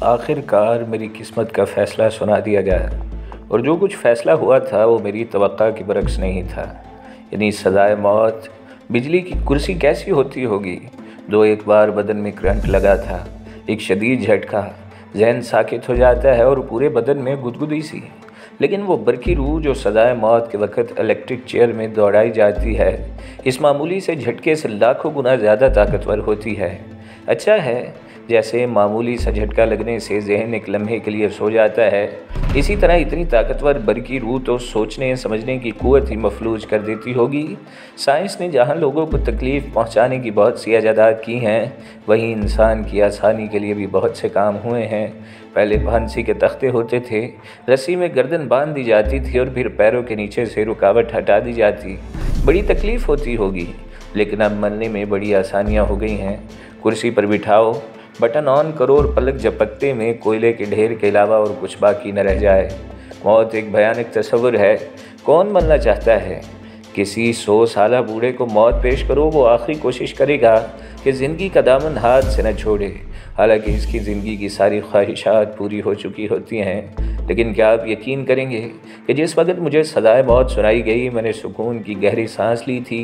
آخر کار میری قسمت کا فیصلہ سنا دیا گیا اور جو کچھ فیصلہ ہوا تھا وہ میری توقع کے برعکس نہیں تھا۔ یعنی سزائے موت بجلی کی کرسی کیسی ہوتی ہوگی؟ ایک بار بدن میں کرنٹ لگا تھا، ایک شدید جھٹکا، ذہن ساکت ہو جاتا ہے اور پورے بدن میں گدگدی سی۔ لیکن وہ برقی روح جو سزائے موت کے وقت الیکٹرک چیئر میں دوڑائی جاتی ہے، اس معمولی سے جھٹکے سے لاکھوں گنا زیادہ طاقتور ہوتی ہے۔ اچھا ہے، جیسے معمولی سا جھٹکا لگنے سے ذہن ایک لمحے کے لیے سو جاتا ہے، اسی طرح اتنی طاقتور برقی روح تو سوچنے سمجھنے کی قوت ہی مفلوج کر دیتی ہوگی۔ سائنس نے جہاں لوگوں کو تکلیف پہنچانے کی بہت سی ایجادات کی ہیں، وہیں انسان کی آسانی کے لیے بھی بہت سے کام ہوئے ہیں۔ پہلے پھانسی کے تختے ہوتے تھے، رسی میں گردن باندھ دی جاتی تھی اور پھر پیروں کے نیچے سے رکاوٹ ہٹا دی جاتی۔ بڑی تکلیف ہوتی ہوگی، لیکن اب مرنے میں بڑی آسانیاں ہو گئی ہیں۔ کرسی پر بٹھاؤ، بٹن آن کرو اور پلک جھپکتے میں کوئلے کے ڈھیر کے علاوہ اور کچھ باقی نہ رہ جائے۔ موت ایک بھیانک تصور ہے، کون مرنا چاہتا ہے؟ کسی 100 سالہ بوڑھے کو موت پیش کرو، وہ آخری کوشش کرے گا کہ زندگی کا دامن ہاتھ سے نہ چھوڑے، حالانکہ اس کی زندگی کی ساری خواہشات پوری ہو چکی ہوتی ہیں۔ لیکن کیا آپ یقین کریں گے کہ جس وقت مجھے سزائے موت سنائی گئی، میں نے سکون کی گہری سانس لی تھی۔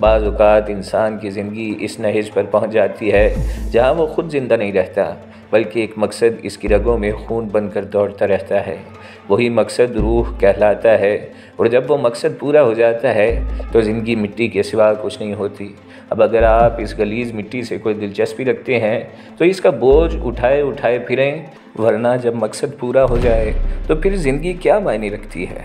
بعض اوقات انسان کی زندگی اس نہج پر پہنچ جاتی ہے جہاں وہ خود زندہ نہیں رہتا، بلکہ ایک مقصد اس کی رگوں میں خون بن کر دوڑتا رہتا ہے۔ وہی مقصد روح کہلاتا ہے، اور جب وہ مقصد پورا ہو جاتا ہے تو زندگی مٹی کے سوا کچھ نہیں ہوتی۔ اب اگر آپ اس غلیظ مٹی سے کوئی دلچسپی رکھتے ہیں تو اس کا بوجھ اٹھائے اٹھائے پھریں، ورنہ جب مقصد پورا ہو جائے تو پھر زندگی کیا معنی رکھتی ہے؟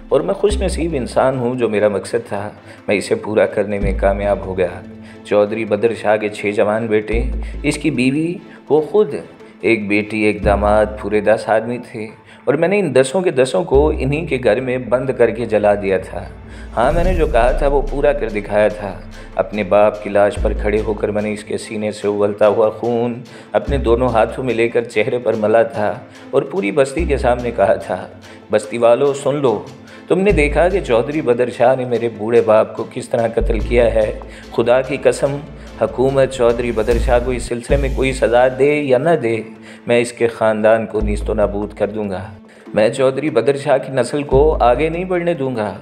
اور میں خوش نصیب انسان ہوں جو میرا مقصد تھا، میں اسے پورا کرنے میں کامیاب ہو گیا۔ چودھری بدر شاہ کے 6 جوان بیٹے، اس کی بیوی، وہ خود، ایک بیٹی، ایک داماد، پورے 10 آدمی تھے، اور میں نے ان 10 کے 10 کو انہی کے گھر میں بند کر کے جلا دیا تھا۔ ہاں، میں نے جو کہا تھا وہ پورا کر دکھایا تھا۔ اپنے باپ کی لاش پر کھڑے ہو کر میں نے اس کے سینے سے اگلتا ہوا خون اپنے دونوں ہاتھوں میں لے کر چہرے پر ملا تھا اور پوری بستی کے سامنے کہا تھا، بستی والو سن لو، تم نے دیکھا کہ چودھری بدر شاہ نے میرے بوڑھے باپ کو کس طرح قتل کیا ہے۔ خدا کی قسم، حکومت چودھری بدر شاہ کو اس سلسلے میں کوئی سزا دے یا نہ دے، میں اس کے خاندان کو نیست و نابود کر دوں گا۔ میں چودھری بدر شاہ کی نسل کو آگے نہیں بڑھنے دوں گا۔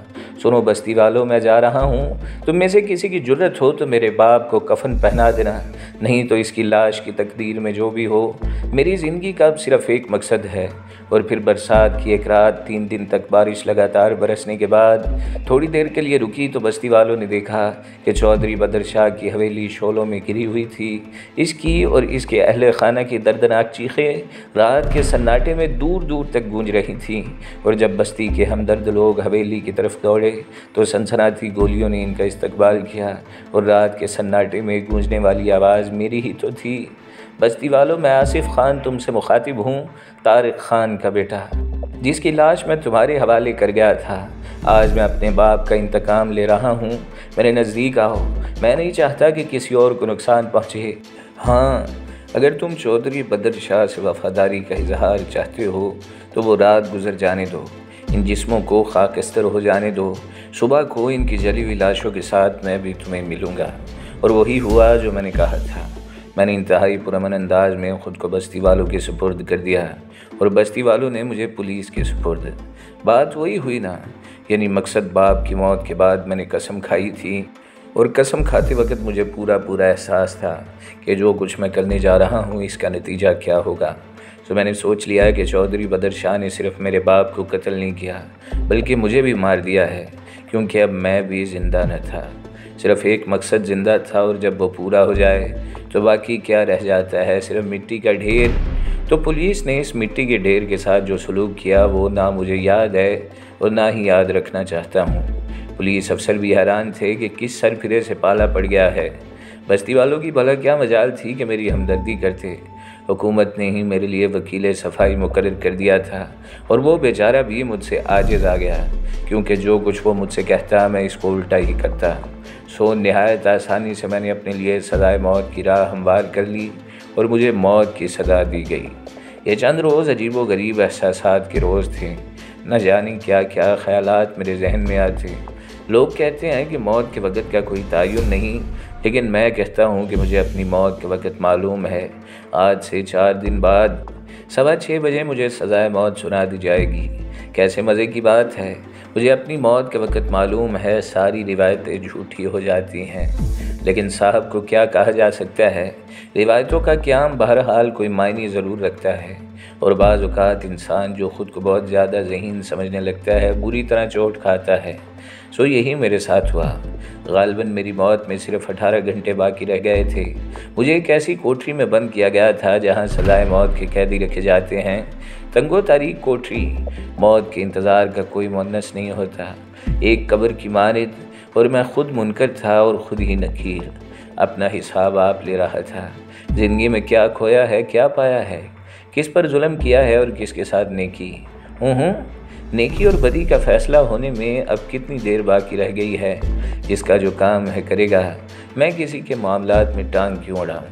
سنو بستی والوں، میں جا رہا ہوں، تم میں سے کسی کی جرت ہو تو میرے باپ کو کفن پہنا دینا، نہیں تو اس کی لاش کی تقدیر میں جو بھی ہو۔ میری زندگی کا اب صرف ایک مقصد ہے۔ اور پھر برسات کی ایک رات 3 دن تک بارش لگاتار برسنے کے بعد تھوڑی دیر کے لیے رکی تو بستی والوں نے دیکھا کہ چودھری بدر شاہ کی حویلی شعلوں میں گری ہوئی تھی۔ اس کی اور اس کے اہل خانہ کی دردناک چیخیں رات کے سناٹے میں دور دور تک گونج رہی تھیں، اور جب بستی کے ہمدرد لوگ حویلی کی طرف دوڑے تو سنسناتی گولیوں نے ان کا استقبال کیا، اور رات کے سناٹے میں گونجنے والی آواز میری ہی تو تھی، بستی والوں، میں آصف خان تم سے مخاطب ہوں، طارق خان کا بیٹا، جس کی لاش میں تمہارے حوالے کر گیا تھا۔ آج میں اپنے باپ کا انتقام لے رہا ہوں، میرے نزدیک آؤ، میں نہیں چاہتا کہ کسی اور کو نقصان پہنچے۔ ہاں، اگر تم چودھری بدر شاہ سے وفاداری کا اظہار چاہتے ہو تو وہ رات گزر جانے دو، ان جسموں کو خاکستر ہو جانے دو، صبح کو ان کی جلی ہوئی لاشوں کے ساتھ میں بھی تمہیں ملوں گا۔ اور وہی ہوا جو میں نے کہا تھا۔ میں نے انتہائی پرامن انداز میں خود کو بستی والوں کے سپرد کر دیا، اور بستی والوں نے مجھے پولیس کے سپرد۔ بات وہی ہوئی نا، یعنی مقصد باپ کی موت کے بعد میں نے قسم کھائی تھی، اور قسم کھاتے وقت مجھے پورا احساس تھا کہ جو کچھ میں کرنے جا رہا ہوں اس کا نتیجہ کیا ہوگا۔ تو میں نے سوچ لیا کہ چودھری بدر شاہ نے صرف میرے باپ کو قتل نہیں کیا، بلکہ مجھے بھی مار دیا ہے، کیونکہ اب میں بھی زندہ نہ تھا۔ صرف ایک مقصد زندہ تھا، اور جب وہ پورا ہو جائے تو باقی کیا رہ جاتا ہے؟ صرف مٹی کا ڈھیر۔ تو پولیس نے اس مٹی کے ڈھیر کے ساتھ جو سلوک کیا وہ نہ مجھے یاد ہے اور نہ ہی یاد رکھنا چاہتا ہوں۔ پولیس افسر بھی حیران تھے کہ کس سرپھرے سے پالا پڑ گیا ہے۔ بستی والوں کی بھلا کیا مجال تھی کہ میری ہمدردی کرتے؟ حکومت نے ہی میرے لیے وکیل صفائی مقرر کر دیا تھا، اور وہ بیچارہ بھی مجھ سے عاجز آ گیا، کیونکہ جو کچھ وہ مجھ سے کہتا میں اس کو الٹا ہی کرتا۔ نہایت آسانی سے میں نے اپنے لیے سزائے موت کی راہ ہموار کر لی، اور مجھے موت کی سزا دی گئی۔ یہ چند روز عجیب و غریب احساسات کے روز تھے، نہ جانے کیا کیا خیالات میرے ذہن میں آتے۔ لوگ کہتے ہیں کہ موت کے وقت کا کوئی تعین نہیں، لیکن میں کہتا ہوں کہ مجھے اپنی موت کے وقت معلوم ہے۔ آج سے 4 دن بعد 6:15 بجے مجھے سزائے موت سنا دی جائے گی۔ کیسے مزے کی بات ہے، مجھے اپنی موت کا وقت معلوم ہے، ساری روایتیں جھوٹی ہو جاتی ہیں۔ لیکن صاحب کو کیا کہا جا سکتا ہے، روایتوں کا قیام بہرحال کوئی معنی ضرور رکھتا ہے، اور بعض اوقات انسان جو خود کو بہت زیادہ ذہین سمجھنے لگتا ہے بری طرح چوٹ کھاتا ہے۔ سو یہی میرے ساتھ ہوا۔ غالباً میری موت میں صرف 18 گھنٹے باقی رہ گئے تھے۔ مجھے ایک ایسی کوٹری میں بند کیا گیا تھا جہاں سزائے موت کے قیدی رکھے جاتے ہیں۔ تنگ و تاریک کوٹری، موت کے انتظار کا کوئی مونس نہیں ہوتا، ایک قبر کی مانند، اور میں خود منکر تھا اور خود ہی نکیر۔ اپنا حساب آپ لے رہا تھا، زندگی میں کیا کھویا ہے، کیا پایا ہے، کس پر ظلم کیا ہے اور کس کے ساتھ نیکی۔ نیکی اور بدی کا فیصلہ ہونے میں اب کتنی دیر باقی رہ گئی ہے؟ جس کا جو کام ہے کرے گا، میں کسی کے معاملات میں ٹانگ کیوں اڑاؤں؟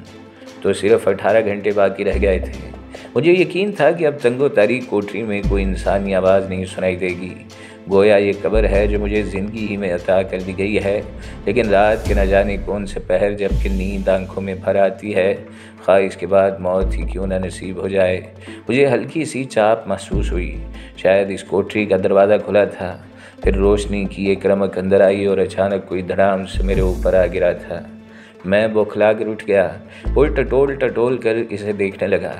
تو صرف 18 گھنٹے باقی رہ گئے تھے۔ مجھے یقین تھا کہ اب تنگ و تاریک کوٹری میں کوئی انسانی آواز نہیں سنائی دے گی، گویا یہ قبر ہے جو مجھے زندگی ہی میں عطا کر دی گئی ہے۔ لیکن رات کے نہ جانے کون سے پہر جب کہ نیند آنکھوں میں بھر آتی ہے، خواہ اس کے بعد موت ہی کیوں نہ نصیب ہو جائے، مجھے ہلکی سی چاپ محسوس ہوئی۔ شاید اس کوٹری کا دروازہ کھلا تھا، پھر روشنی کی ایک رمق اندر آئی اور اچانک کوئی دھڑام سے میرے اوپر آ گرا تھا۔ میں بوکھلا کر اٹھ گیا، ٹٹول کر اسے دیکھنے لگا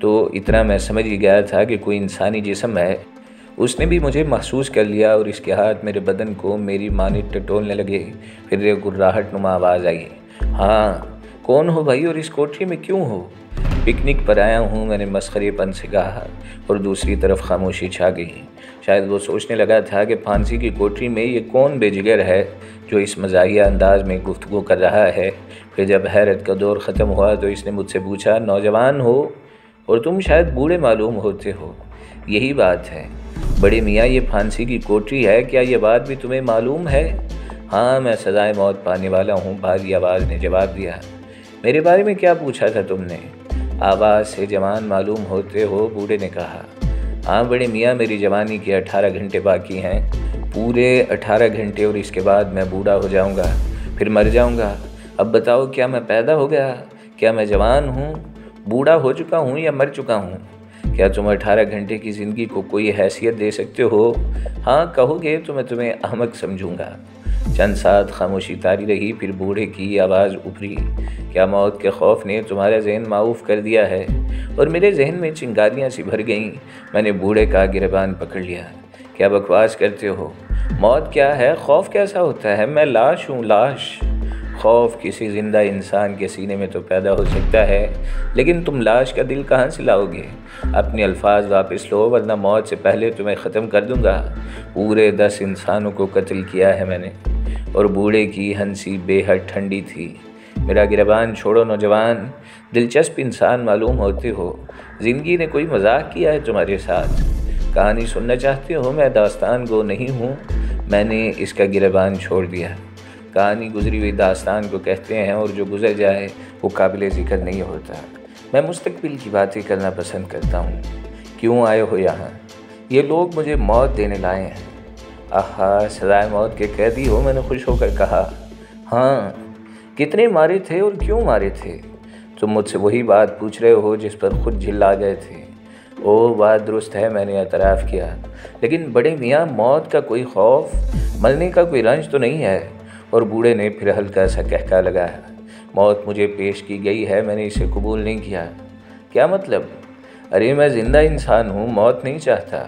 تو اتنا میں سمجھ ہی گیا تھا کہ کوئی انسانی جسم ہے۔ اس نے بھی مجھے محسوس کر لیا اور اس کے ہاتھ میرے بدن کو میری مانند ٹٹولنے لگے۔ پھر ایک گرراہٹ نما آواز آئی، ہاں کون ہو بھائی اور اس کوٹری میں کیوں ہو؟ پکنک پر آیا ہوں، میں نے مسخرے پن سے کہا، اور دوسری طرف خاموشی چھا گئی۔ شاید وہ سوچنے لگا تھا کہ پھانسی کی کوٹری میں یہ کون بے جگر ہے جو اس مزاحیہ انداز میں گفتگو کر رہا ہے۔ پھر جب حیرت کا دور ختم ہوا تو اس نے مجھ سے پوچھا، نوجوان ہو اور تم شاید بوڑھے معلوم ہوتے ہو۔ یہی بات ہے بڑے میاں، یہ پھانسی کی کوٹری ہے، کیا یہ بات بھی تمہیں معلوم ہے؟ ہاں میں سزائے موت پانے والا ہوں، بھاری آواز نے جواب دیا۔ میرے بارے میں کیا پوچھا تھا تم نے؟ آواز سے جوان معلوم ہوتے ہو، بوڑھے نے کہا۔ ہاں بڑے میاں، میری جوانی کے 18 گھنٹے باقی ہیں، پورے 18 گھنٹے، اور اس کے بعد میں بوڑھا ہو جاؤں گا، پھر مر جاؤں گا۔ اب بتاؤ، کیا میں پیدا ہو گیا؟ کیا میں جوان ہوں، بوڑھا ہو چکا ہوں یا مر چکا ہوں؟ کیا تم 18 گھنٹے کی زندگی کو کوئی حیثیت دے سکتے ہو؟ ہاں کہو گے تو میں تمہیں احمق سمجھوں گا۔ چند ساتھ خاموشی طاری رہی، پھر بوڑھے کی آواز ابھری، کیا موت کے خوف نے تمہارا ذہن معوف کر دیا ہے؟ اور میرے ذہن میں چنگاریاں سی بھر گئیں۔ میں نے بوڑھے کا گریبان پکڑ لیا۔ کیا بکواس کرتے ہو؟ موت کیا ہے؟ خوف کیسا ہوتا ہے؟ میں لاش ہوں، لاش۔ خوف کسی زندہ انسان کے سینے میں تو پیدا ہو سکتا ہے، لیکن تم لاش کا دل کہاں سے لاؤ گے؟ اپنے الفاظ واپس لو ورنہ موت سے پہلے تمہیں ختم کر دوں گا۔ پورے 10 انسانوں کو قتل کیا ہے میں نے۔ اور بوڑھے کی ہنسی بے حد ٹھنڈی تھی۔ میرا گریبان چھوڑو نوجوان، دلچسپ انسان معلوم ہوتے ہو، زندگی نے کوئی مذاق کیا ہے تمہارے ساتھ؟ کہانی سننا چاہتے ہو؟ میں داستان گو نہیں ہوں۔ میں نے اس کا گریبان چھوڑ دیا۔ کہانی گزری ہوئی داستان کو کہتے ہیں، اور جو گزر جائے وہ قابل ذکر نہیں ہوتا۔ میں مستقبل کی باتیں کرنا پسند کرتا ہوں۔ کیوں آئے ہو یہاں؟ یہ لوگ مجھے موت دینے لائے ہیں۔ آہا، سزائے موت کے قیدی ہو؟ میں نے خوش ہو کر کہا۔ ہاں۔ کتنے مارے تھے اور کیوں مارے تھے؟ تم مجھ سے وہی بات پوچھ رہے ہو جس پر خود جھلا گئے تھے۔ او بات درست ہے، میں نے اعتراف کیا، لیکن بڑے میاں موت کا کوئی خوف، مرنے کا کوئی رنج تو نہیں ہے؟ اور بوڑھے نے پھر ہلکا سا کہکا لگایا۔ موت مجھے پیش کی گئی ہے، میں نے اسے قبول نہیں کیا۔ کیا مطلب؟ ارے میں زندہ انسان ہوں، موت نہیں چاہتا،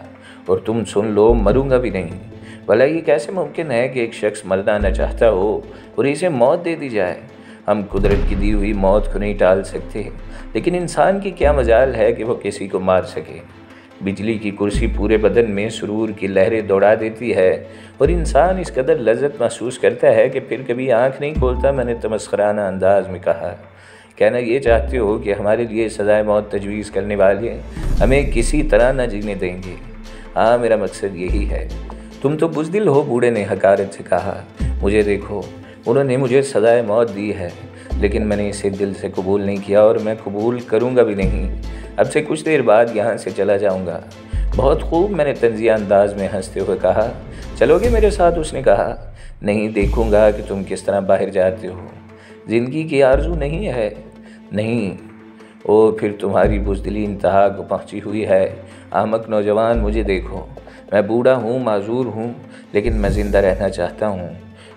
اور تم سن لو، مروں گا بھی نہیں۔ بھلا یہ کیسے ممکن ہے کہ ایک شخص مرنا نہ چاہتا ہو اور اسے موت دے دی جائے؟ ہم قدرت کی دی ہوئی موت کو نہیں ٹال سکتے، لیکن انسان کی کیا مجال ہے کہ وہ کسی کو مار سکے؟ بجلی کی کرسی پورے بدن میں سرور کی لہریں دوڑا دیتی ہے، اور انسان اس قدر لذت محسوس کرتا ہے کہ پھر کبھی آنکھ نہیں کھولتا۔ میں نے تمسخرانہ انداز میں کہا، کہنا یہ چاہتے ہو کہ ہمارے لیے سزائے موت تجویز کرنے والے ہمیں کسی طرح نہ جینے دیں گے؟ ہاں میرا مقصد یہی ہے۔ تم تو بزدل ہو، بوڑھے نے حقارت سے کہا۔ مجھے دیکھو، انہوں نے مجھے سزائے موت دی ہے، لیکن میں نے اسے دل سے قبول نہیں کیا، اور میں قبول کروں گا بھی نہیں۔ اب سے کچھ دیر بعد یہاں سے چلا جاؤں گا۔ بہت خوب، میں نے طنزیہ انداز میں ہنستے ہوئے کہا۔ چلو گے میرے ساتھ؟ اس نے کہا۔ نہیں، دیکھوں گا کہ تم کس طرح باہر جاتے ہو۔ زندگی کی آرزو نہیں ہے؟ نہیں۔ او پھر تمہاری بزدلی انتہا کو پہنچی ہوئی ہے۔ احمق نوجوان مجھے دیکھو، میں بوڑھا ہوں، معذور ہوں، لیکن میں زندہ رہنا چاہتا ہوں۔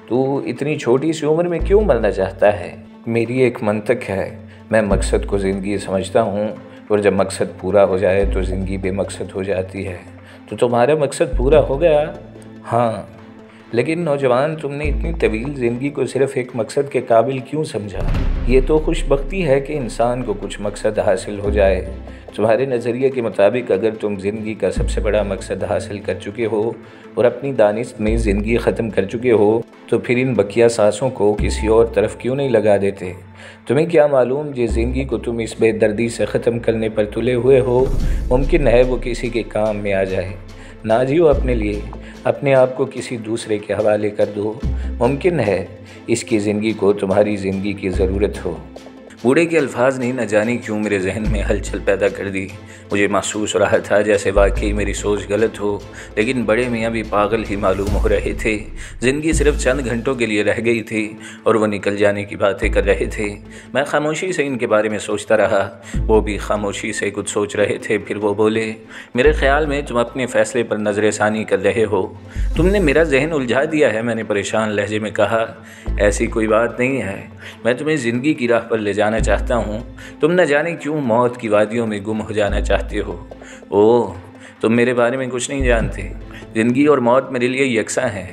تو اتنی چھوٹی سی عمر میں کیوں مرنا چاہتا ہے؟ میری ایک منطق ہے، میں مقصد کو زندگی سمجھتا ہوں، اور جب مقصد پورا ہو جائے تو زندگی بے مقصد ہو جاتی ہے۔ تو تمہارا مقصد پورا ہو گیا؟ ہاں، لیکن نوجوان تم نے اتنی طویل زندگی کو صرف ایک مقصد کے قابل کیوں سمجھا؟ یہ تو خوش بختی ہے کہ انسان کو کچھ مقصد حاصل ہو جائے۔ تمہارے نظریے کے مطابق اگر تم زندگی کا سب سے بڑا مقصد حاصل کر چکے ہو اور اپنی دانش میں زندگی ختم کر چکے ہو تو پھر ان بقیہ سانسوں کو کسی اور طرف کیوں نہیں لگا دیتے؟ تمہیں کیا معلوم جس زندگی کو تم اس بے دردی سے ختم کرنے پر تلے ہوئے ہو، ممکن ہے وہ کسی کے کام میں آ جائے۔ نہ جیو اپنے لیے، اپنے آپ کو کسی دوسرے کے حوالے کر دو، ممکن ہے اس کی زندگی کو تمہاری زندگی کی ضرورت ہو۔ بوڑھے کے الفاظ نے نہ جانے کیوں میرے ذہن میں ہلچل پیدا کر دی۔ مجھے محسوس ہو رہا تھا جیسے واقعی میری سوچ غلط ہو، لیکن بڑے میاں بھی پاگل ہی معلوم ہو رہے تھے۔ زندگی صرف چند گھنٹوں کے لیے رہ گئی تھی اور وہ نکل جانے کی باتیں کر رہے تھے۔ میں خاموشی سے ان کے بارے میں سوچتا رہا، وہ بھی خاموشی سے کچھ سوچ رہے تھے۔ پھر وہ بولے، میرے خیال میں تم اپنے فیصلے پر نظر ثانی کر رہے ہو۔ تم نے میرا ذہن الجھا دیا ہے، میں نے پریشان لہجے میں کہا۔ ایسی کوئی بات نہیں ہے، میں تمہیں زندگی کی راہ پر لے جانا چاہتا ہوں۔ تم نہ جانے کیوں موت کی وادیوں میں گم ہو جانا چاہتے ہو۔ اوہ، تم میرے بارے میں کچھ نہیں جانتے۔ زندگی اور موت میرے لیے یکساں ہیں۔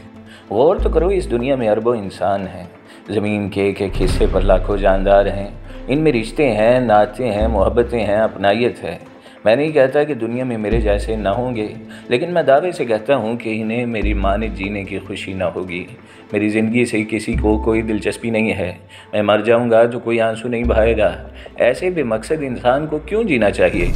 غور تو کرو، اس دنیا میں اربوں انسان ہیں، زمین کے ایک ایک حصے پر لاکھوں جاندار ہیں۔ ان میں رشتے ہیں، نعتیں ہیں، محبتیں ہیں، اپنائیت ہے۔ میں نہیں کہتا کہ دنیا میں میرے جیسے نہ ہوں گے، لیکن میں دعوے سے کہتا ہوں کہ انہیں میری مانند جینے کی خوشی نہ ہوگی۔ میری زندگی سے کسی کو کوئی دلچسپی نہیں ہے۔ میں مر جاؤں گا تو کوئی آنسو نہیں بہائے گا۔ ایسے بے مقصد انسان کو کیوں جینا چاہیے؟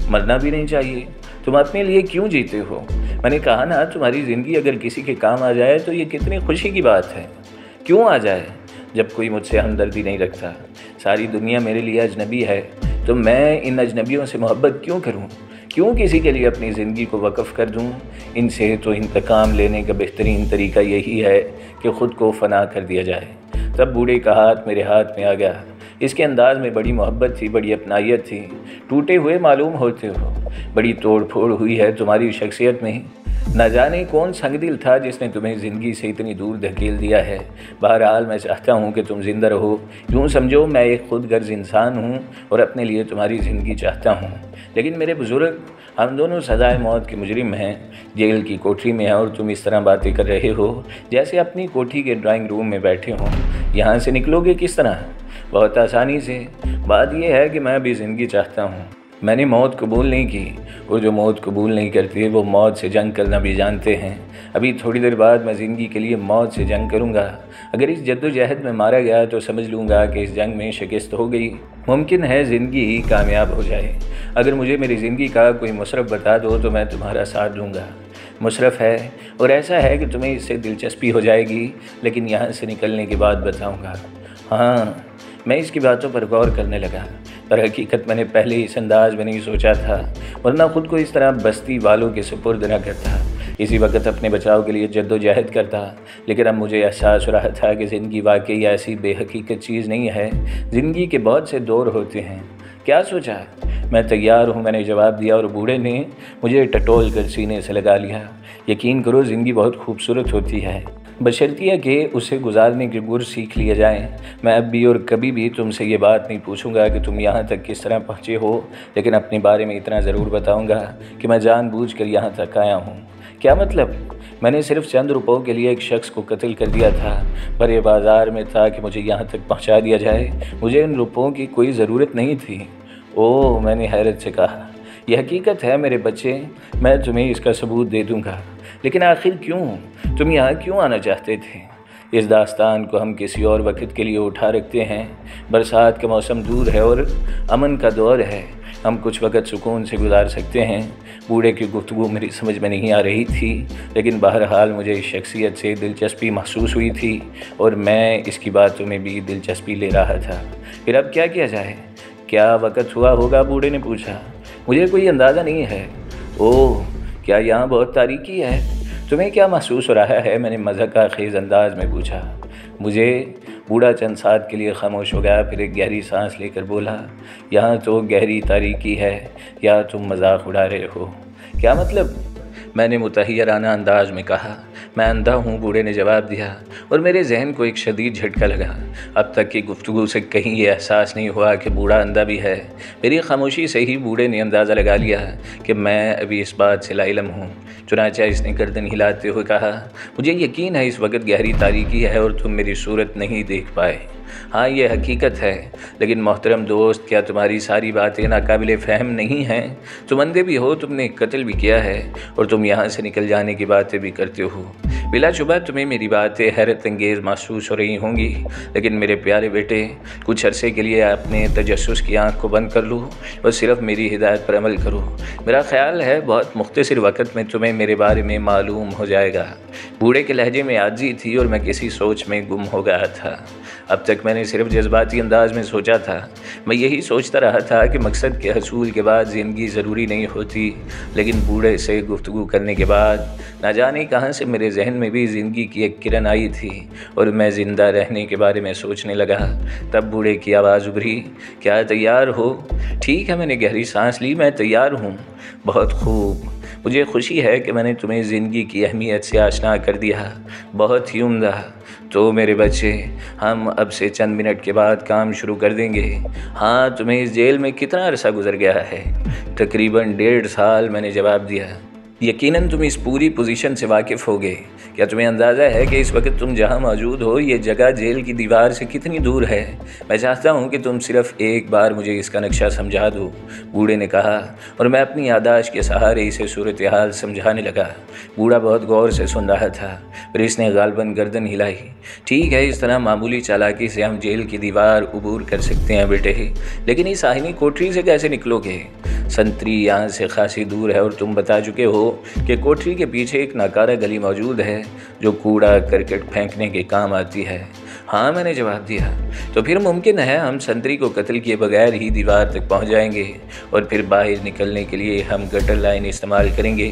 مرنا بھی نہیں چاہیے۔ تم اپنے لیے کیوں جیتے ہو؟ میں نے کہا نا، تمہاری زندگی اگر کسی کے کام آ جائے تو یہ کتنی خوشی کی بات ہے۔ کیوں آ جائے جب کوئی مجھ سے ہمدردی نہیں رکھتا؟ ساری دنیا میرے لیے اجنبی ہے، تو میں ان اجنبیوں سے محبت کیوں کروں؟ کیوں کسی کے لیے اپنی زندگی کو وقف کر دوں؟ ان سے تو انتقام لینے کا بہترین طریقہ یہی ہے کہ خود کو فنا کر دیا جائے۔ تب بوڑھے کا ہاتھ میرے ہاتھ میں آ گیا۔ اس کے انداز میں بڑی محبت تھی، بڑی اپنائیت تھی۔ ٹوٹے ہوئے معلوم ہوتے ہو، بڑی توڑ پھوڑ ہوئی ہے تمہاری شخصیت میں۔ نہ جانے کون سنگ دل تھا جس نے تمہیں زندگی سے اتنی دور دھکیل دیا ہے۔ بہرحال میں چاہتا ہوں کہ تم زندہ رہو۔ یوں سمجھو میں ایک خود غرض انسان ہوں اور اپنے لیے تمہاری زندگی چاہتا ہوں۔ لیکن میرے بزرگ، ہم دونوں سزائے موت کے مجرم ہیں، جیل کی کوٹری میں ہیں، اور تم اس طرح باتیں کر رہے ہو جیسے اپنی کوٹھی کے ڈرائنگ روم میں بیٹھے ہوں۔ یہاں سے نکلو گے کس طرح؟ بہت آسانی سے۔ بات یہ ہے کہ میں ابھی زندگی چاہتا ہوں۔ میں نے موت قبول نہیں کی، اور جو موت قبول نہیں کرتے وہ موت سے جنگ کرنا بھی جانتے ہیں۔ ابھی تھوڑی دیر بعد میں زندگی کے لیے موت سے جنگ کروں گا۔ اگر اس جد و جہد میں مارا گیا تو سمجھ لوں گا کہ اس جنگ میں شکست ہو گئی۔ ممکن ہے زندگی ہی کامیاب ہو جائے۔ اگر مجھے میری زندگی کا کوئی مصرف بتا دو تو میں تمہارا ساتھ دوں گا۔ مصرف ہے، اور ایسا ہے کہ تمہیں اس سے دلچسپی ہو جائے گی، لیکن یہاں سے نکلنے کے بعد بتاؤں گا۔ ہاں، میں اس کی باتوں پر غور کرنے لگا۔ پر حقیقت میں نے پہلے اس انداز میں نہیں سوچا تھا، ورنہ خود کو اس طرح بستی والوں کے سپرد نہ کرتا۔ اسی وقت اپنے بچاؤ کے لیے جد و جہد کرتا، لیکن اب مجھے احساس ہو رہا تھا کہ زندگی واقعی ایسی بے حقیقت چیز نہیں ہے۔ زندگی کے بہت سے دور ہوتے ہیں۔ کیا سوچا؟ میں تیار ہوں، میں نے جواب دیا، اور بوڑھے نے مجھے ٹٹول کر سینے سے لگا لیا۔ یقین کرو، زندگی بہت خوبصورت ہوتی ہے، بشرطیہ کہ اسے گزارنے کے گر سیکھ لیے جائیں۔ میں اب بھی اور کبھی بھی تم سے یہ بات نہیں پوچھوں گا کہ تم یہاں تک کس طرح پہنچے ہو، لیکن اپنے بارے میں اتنا ضرور بتاؤں گا کہ میں جان بوجھ کر یہاں تک آیا ہوں۔ کیا مطلب؟ میں نے صرف چند روپوں کے لیے ایک شخص کو قتل کر دیا تھا، بھرے بازار میں تھا کہ مجھے یہاں تک پہنچا دیا جائے۔ مجھے ان روپوں کی کوئی ضرورت نہیں تھی۔ اوہ، میں نے حیرت سے کہا، یہ حقیقت ہے میرے بچے، میں تمہیں اس کا ثبوت دے دوں گا۔ لیکن آخر کیوں؟ تم یہاں کیوں آنا چاہتے تھے؟ اس داستان کو ہم کسی اور وقت کے لیے اٹھا رکھتے ہیں۔ برسات کا موسم دور ہے اور امن کا دور ہے، ہم کچھ وقت سکون سے گزار سکتے ہیں۔ بوڑھے کی گفتگو میری سمجھ میں نہیں آ رہی تھی، لیکن بہرحال مجھے اس شخصیت سے دلچسپی محسوس ہوئی تھی، اور میں اس کی باتوں میں بھی دلچسپی لے رہا تھا۔ پھر اب کیا کیا جائے؟ کیا وقت ہوا ہوگا؟ بوڑھے نے پوچھا۔ مجھے کوئی اندازہ نہیں ہے۔ اوہ، کیا یہاں بہت تاریکی ہے؟ تمہیں کیا محسوس ہو رہا ہے؟ میں نے مزاح خیز انداز میں پوچھا۔ بوڑھا چند ساتھ کے لیے خاموش ہو گیا، پھر ایک گہری سانس لے کر بولا، یہاں تو گہری تاریکی ہے، یا تم مذاق اڑا رہے ہو؟ کیا مطلب؟ میں نے متحیرانہ انداز میں کہا۔ میں اندھا ہوں، بوڑھے نے جواب دیا، اور میرے ذہن کو ایک شدید جھٹکا لگا۔ اب تک کی گفتگو سے کہیں یہ احساس نہیں ہوا کہ بوڑھا اندھا بھی ہے۔ میری خاموشی سے ہی بوڑھے نے اندازہ لگا لیا کہ میں ابھی اس بات سے لا علم ہوں۔ چنانچہ اس نے گردن ہلاتے ہوئے کہا، مجھے یقین ہے اس وقت گہری تاریکی ہے اور تم میری صورت نہیں دیکھ پائے۔ ہاں یہ حقیقت ہے، لیکن محترم دوست، کیا تمہاری ساری باتیں ناقابل فہم نہیں ہیں؟ تم اندھے بھی ہو، تم نے قتل بھی کیا ہے، اور تم یہاں سے نکل جانے کی باتیں بھی کرتے ہو۔ بلا شبہ تمہیں میری باتیں حیرت انگیز محسوس ہو رہی ہوں گی، لیکن میرے پیارے بیٹے، کچھ عرصے کے لیے اپنے تجسس کی آنکھ کو بند کر لو اور صرف میری ہدایت پر عمل کرو۔ میرا خیال ہے بہت مختصر وقت میں تمہیں میرے بارے میں معلوم ہو جائے گا۔ بوڑھے کے لہجے میں عاجزی تھی اور میں کسی سوچ میں گم ہو گیا تھا۔ اب تک میں نے صرف جذباتی انداز میں سوچا تھا۔ میں یہی سوچتا رہا تھا کہ مقصد کے حصول کے بعد زندگی ضروری نہیں ہوتی، لیکن بوڑھے سے گفتگو کرنے کے بعد نہ جانے کہاں سے میرے ذہن میں بھی زندگی کی ایک کرن آئی تھی اور میں زندہ رہنے کے بارے میں سوچنے لگا۔ تب بوڑھے کی آواز ابھری، کیا تیار ہو؟ ٹھیک ہے، میں نے گہری سانس لی، میں تیار ہوں۔ بہت خوب، مجھے خوشی ہے کہ میں نے تمہیں زندگی کی اہمیت سے آشنا کر دیا۔ بہت ہی عمدہ۔ تو میرے بچے، ہم اب سے چند منٹ کے بعد کام شروع کر دیں گے۔ ہاں، تمہیں اس جیل میں کتنا عرصہ گزر گیا ہے؟ تقریباً 1.5 سال، میں نے جواب دیا۔ یقیناً تم اس پوری پوزیشن سے واقف ہوگے۔ کیا تمہیں اندازہ ہے کہ اس وقت تم جہاں موجود ہو یہ جگہ جیل کی دیوار سے کتنی دور ہے؟ میں چاہتا ہوں کہ تم صرف ایک بار مجھے اس کا نقشہ سمجھا دو، بوڑھے نے کہا، اور میں اپنی یادداشت کے سہارے اسے صورتحال سمجھانے لگا۔ بوڑھا بہت غور سے سن رہا تھا، پھر اس نے غالباً گردن ہلائی۔ ٹھیک ہے، اس طرح معمولی چالاکی سے ہم جیل کی دیوار عبور کر سکتے ہیں بیٹے، لیکن اس آہنی کوٹری سے کیسے نکلو گے؟ سنتری یہاں سے خاصی دور ہے اور تم بتا چکے ہو کہ کوٹری کے پیچھے ایک ناکارہ گلی موجود ہے جو کوڑا کرکٹ پھینکنے کے کام آتی ہے۔ ہاں، میں نے جواب دیا۔ تو پھر ممکن ہے ہم سنتری کو قتل کیے بغیر ہی دیوار تک پہنچ جائیں گے، اور پھر باہر نکلنے کے لیے ہم گٹر لائن استعمال کریں گے،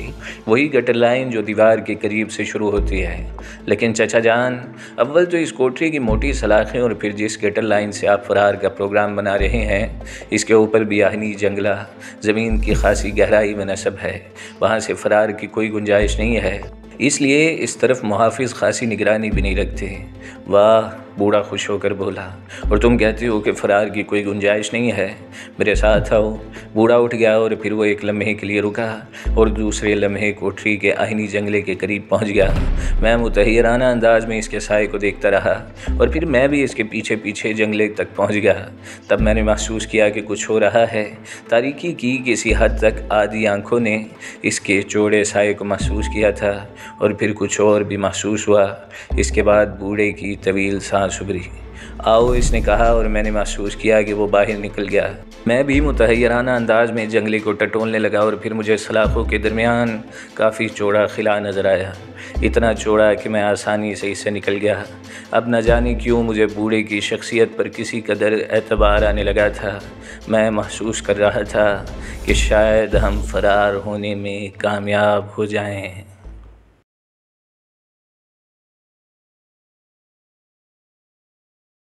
وہی گٹر لائن جو دیوار کے قریب سے شروع ہوتی ہے۔ لیکن چچا جان، اول تو اس کوٹری کی موٹی سلاخیں اور پھر جس گٹر لائن سے آپ فرار کا پروگرام بنا رہے ہیں، اس کے اوپر بھی آہنی جنگلہ زمین کی خاصی گہرائی میں نصب ہے، وہاں سے فرار کی کوئی گنجائش نہیں ہے، اس لیے اس طرف محافظ خاصی نگرانی بھی نہیں رکھتے۔ واہ، بوڑھا خوش ہو کر بولا، اور تم کہتے ہو کہ فرار کی کوئی گنجائش نہیں ہے؟ میرے ساتھ آؤ۔ بوڑھا اٹھ گیا اور پھر وہ ایک لمحے کے لیے رکا اور دوسرے لمحے کوٹری کے آہنی جنگلے کے قریب پہنچ گیا۔ میں متحیرانہ انداز میں اس کے سائے کو دیکھتا رہا اور پھر میں بھی اس کے پیچھے پیچھے جنگلے تک پہنچ گیا۔ تب میں نے محسوس کیا کہ کچھ ہو رہا ہے۔ تاریکی کی کسی حد تک آدھی آنکھوں نے اس کے چوڑے سائے کو محسوس کیا تھا، اور پھر کچھ اور بھی محسوس ہوا۔ اس کے بعد بوڑھے کی طویل سانس ابھری۔ آؤ، اس نے کہا، اور میں نے محسوس کیا کہ وہ باہر نکل گیا۔ میں بھی متحیرانہ انداز میں جنگلے کو ٹٹولنے لگا اور پھر مجھے سلاخوں کے درمیان کافی چوڑا خلا نظر آیا، اتنا چوڑا کہ میں آسانی سے اس سے نکل گیا۔ اب نہ جانے کیوں مجھے بوڑھے کی شخصیت پر کسی قدر اعتبار آنے لگا تھا۔ میں محسوس کر رہا تھا کہ شاید ہم فرار ہونے میں کامیاب ہو جائیں۔